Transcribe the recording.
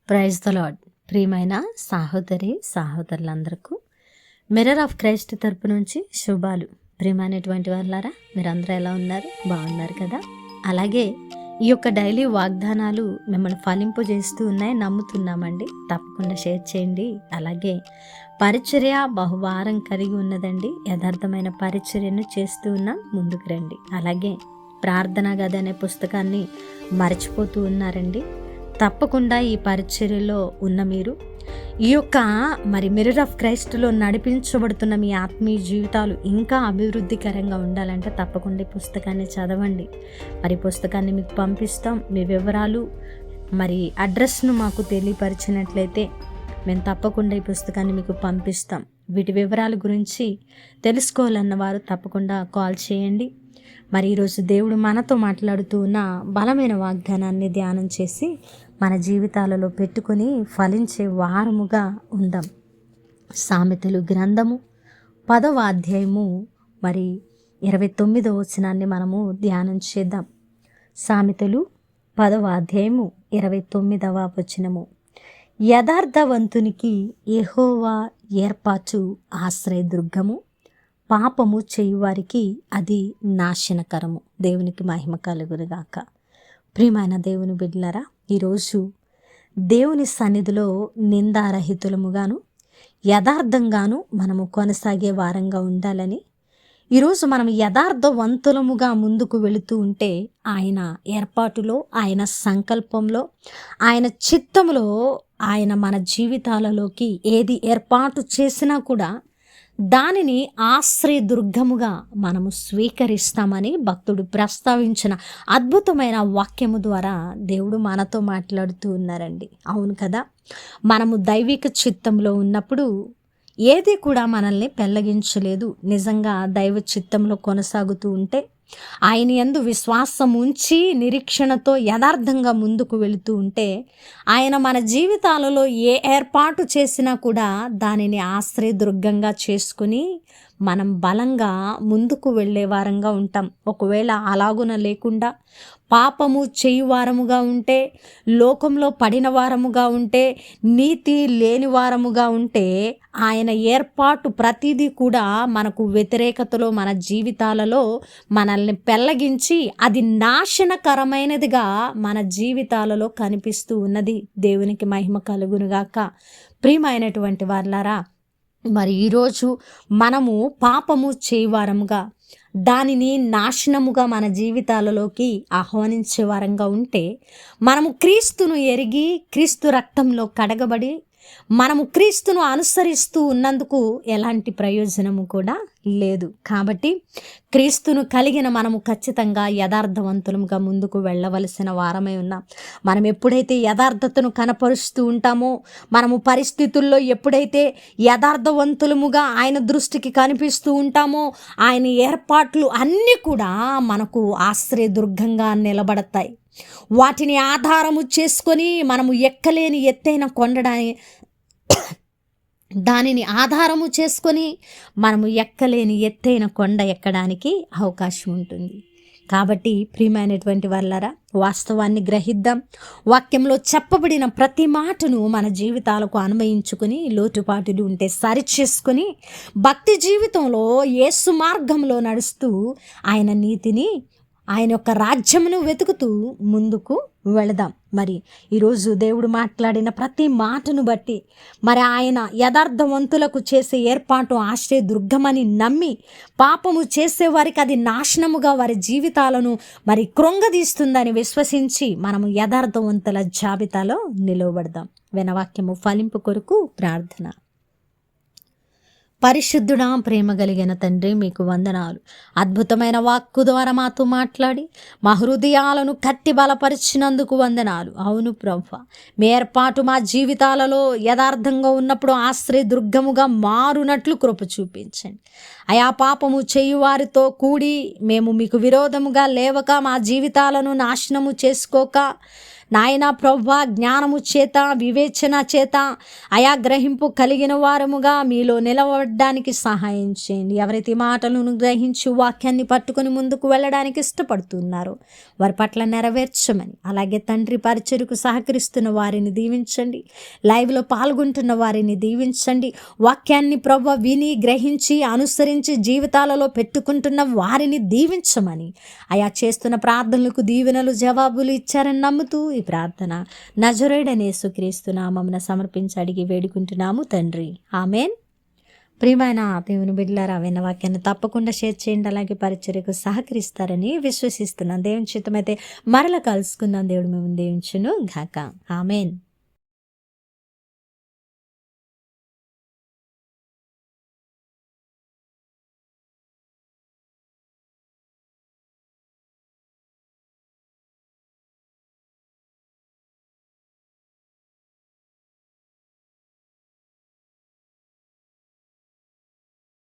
Praise the lord. ప్రియమైన సహోదరులందరికీ mirror of Christ తరపు నుంచి శుభాలు. ప్రియమైనటువంటి వాళ్ళారా, మీరందరూ ఎలా ఉన్నారు? బాగున్నారు కదా? అలాగే ఈ యొక్క డైలీ వాగ్దానాలు మిమ్మల్ని ఫలింపు చేస్తూ ఉన్నాయి, నమ్ముతున్నామండి. తప్పకుండా షేర్ చేయండి. అలాగే పరిచర్య బహువారం కలిగి ఉన్నదండి. యథార్థమైన పరిచర్యను చేస్తూ ఉన్నాం, ముందుకు రండి. అలాగే ప్రార్థనా గది అనే పుస్తకాన్ని మర్చిపోతూ ఉన్నారండి. తప్పకుండా ఈ పరిచర్యలో ఉన్న మీరు ఈ యొక్క మిర్రర్ ఆఫ్ క్రైస్ట్లో నడిపించబడుతున్న మీ ఆత్మీయ జీవితాలు ఇంకా అభివృద్ధికరంగా ఉండాలంటే తప్పకుండా ఈ పుస్తకాన్ని చదవండి. పుస్తకాన్ని మీకు పంపిస్తాం. మీ వివరాలు అడ్రస్ను మాకు తెలియపరిచినట్లయితే మేము తప్పకుండా ఈ పుస్తకాన్ని మీకు పంపిస్తాం. వీటి వివరాల గురించి తెలుసుకోవాలన్న వారు తప్పకుండా కాల్ చేయండి. ఈరోజు దేవుడు మనతో మాట్లాడుతూ ఉన్న బలమైన వాగ్దానాన్ని ధ్యానం చేసి మన జీవితాలలో పెట్టుకొని ఫలించే వారముగా ఉందాం. సామెతలు గ్రంథము 10వ అధ్యాయము 29వ వచనాన్ని మనము ధ్యానం చేద్దాం. సామెతలు 10వ అధ్యాయము 29వ వచనము. యథార్థవంతునికి యెహోవా ఏర్పాటు ఆశ్రయదుర్గము, పాపము చేయువారికి అది నాశనకరము. దేవునికి మహిమ కలుగునుగాక. ప్రియమైన దేవుని బిడ్డలారా, ఈరోజు దేవుని సన్నిధిలో నిందారహితులముగాను యథార్థంగాను మనము కొనసాగే వారంగా ఉండాలని, ఈరోజు మనం యథార్థవంతులముగా ముందుకు వెళుతూ ఉంటే ఆయన ఏర్పాటులో, ఆయన సంకల్పంలో, ఆయన చిత్తములో ఆయన మన జీవితాలలోకి ఏది ఏర్పాటు చేసినా కూడా దానిని ఆశ్రయదుర్గముగా మనము స్వీకరిస్తామని భక్తుడు ప్రస్తావించిన అద్భుతమైన వాక్యము ద్వారా దేవుడు మనతో మాట్లాడుతూ ఉన్నారండి. అవును కదా, మనము దైవిక చిత్తంలో ఉన్నప్పుడు ఏది కూడా మనల్ని పెళ్ళగించలేదు. నిజంగా దైవ చిత్తంలో కొనసాగుతూ ఉంటే, ఆయన యందు విశ్వాసం ఉంచి నిరీక్షణతో యథార్థంగా ముందుకు వెళుతూ ఉంటే, ఆయన మన జీవితాలలో ఏ ఏర్పాటు చేసినా కూడా దానిని ఆశ్రయదుర్గంగా చేసుకుని మనం బలంగా ముందుకు వెళ్ళే వారంగా ఉంటాం. ఒకవేళ అలాగున లేకుండా పాపము చేయువారముగా ఉంటే, లోకంలో పడిన వారముగా ఉంటే, నీతి లేని వారముగా ఉంటే, ఆయన ఏర్పాటు ప్రతిదీ కూడా మనకు వ్యతిరేకతలో మన జీవితాలలో మనల్ని పెళ్ళగించి అది నాశనకరమైనదిగా మన జీవితాలలో కనిపిస్తూ ఉన్నది. దేవునికి మహిమ కలుగునుగాక. ప్రియమైనటువంటి వారలారా, ఈరోజు మనము పాపము చేయవారముగా దానిని నాశనముగా మన జీవితాలలోకి ఆహ్వానించే వారంగా ఉంటే, మనము క్రీస్తును ఎరిగి క్రీస్తు రక్తంలో కడగబడి మనము క్రీస్తును అనుసరిస్తూ ఉన్నందుకు ఎలాంటి ప్రయోజనము కూడా లేదు. కాబట్టి క్రీస్తును కలిగిన మనము ఖచ్చితంగా యథార్థవంతులుగా ముందుకు వెళ్ళవలసిన వారమై ఉన్నాం. మనం ఎప్పుడైతే యథార్థతను కనపరుస్తూ ఉంటామో, మనము పరిస్థితుల్లో ఎప్పుడైతే యథార్థవంతులముగా ఆయన దృష్టికి కనిపిస్తూ ఉంటామో, ఆయన ఏర్పాట్లు అన్నీ కూడా మనకు ఆశ్రయదుర్గంగా నిలబడతాయి. వాటిని ఆధారము చేసుకొని మనము ఎక్కలేని ఎత్తైన కొండడాన్ని దానిని ఆధారము చేసుకొని మనము ఎక్కలేని ఎత్తైన కొండ ఎక్కడానికి అవకాశం ఉంటుంది. కాబట్టి ప్రియమైనటువంటి వాళ్ళారా, వాస్తవాన్ని గ్రహిద్దాం. వాక్యంలో చెప్పబడిన ప్రతి మాటను మన జీవితాలకు అన్వయించుకుని, లోటుపాటులు ఉంటే సరిచేసుకొని భక్తి జీవితంలో యేసు మార్గంలో నడుస్తూ ఆయన నీతిని, ఆయన యొక్క రాజ్యమును వెతుకుతూ ముందుకు వెళదాం. ఈరోజు దేవుడు మాట్లాడిన ప్రతి మాటను బట్టి ఆయన యథార్థవంతులకు చేసే ఏర్పాటు ఆశ్రయదుర్గమని నమ్మి, పాపము చేసేవారికి అది నాశనముగా వారి జీవితాలను కృంగదీస్తుందని విశ్వసించి మనము యథార్థవంతుల జాబితాలో నిలవబడదాం. వినవాక్యము ఫలింపు కొరకు ప్రార్థన. పరిశుద్ధుడా, ప్రేమ కలిగిన తండ్రి, మీకు వందనాలు. అద్భుతమైన వాక్కు ద్వారా మాతో మాట్లాడి మా హృదయాలను కట్టి బలపరిచినందుకు వందనాలు. అవును ప్రభువా, మీ ఏర్పాటు మా జీవితాలలో యథార్థంగా ఉన్నప్పుడు ఆశ్రయదుర్గముగా మారునట్లు కృప చూపించండి. అయా పాపము చేయువారితో కూడి మేము మీకు విరోధముగా లేవక, మా జీవితాలను నాశనము చేసుకోక, నాయనా ప్రభువా, జ్ఞానము చేత వివేచన చేత అయా గ్రహింపు కలిగిన వారముగా మీలో నిలవడానికి సహాయం చేయండి. ఎవరైతే ఈ మాటలను గ్రహించి వాక్యాన్ని పట్టుకొని ముందుకు వెళ్ళడానికి ఇష్టపడుతున్నారో వారి పట్ల నెరవేర్చమని, అలాగే తండ్రి పరిచర్యకు సహకరిస్తున్న వారిని దీవించండి, లైవ్లో పాల్గొంటున్న వారిని దీవించండి, వాక్యాన్ని ప్రభువా విని గ్రహించి అనుసరించి జీవితాలలో పెట్టుకుంటున్న వారిని దీవించమని, అయా చేస్తున్న ప్రార్థనలకు దీవెనలు జవాబులు ఇచ్చారని నమ్ముతూ ఈ ప్రార్థన నజరేయుడైన యేసుక్రీస్తు నామమున సమర్పించి అడిగి వేడుకుంటున్నాము తండ్రి, ఆమేన్. ప్రియమైన దేవుని బిడ్డలారా, విన్న వాక్యాన్ని తప్పకుండా షేర్ చేయండి, అలాగే పరిచర్యకు సహకరిస్తారని విశ్వసిస్తున్నాను. దేవుని చిత్తమైతే మరల కలుసుకుందాం. దేవుడు మేము దీవించును గాక. ఆమేన్.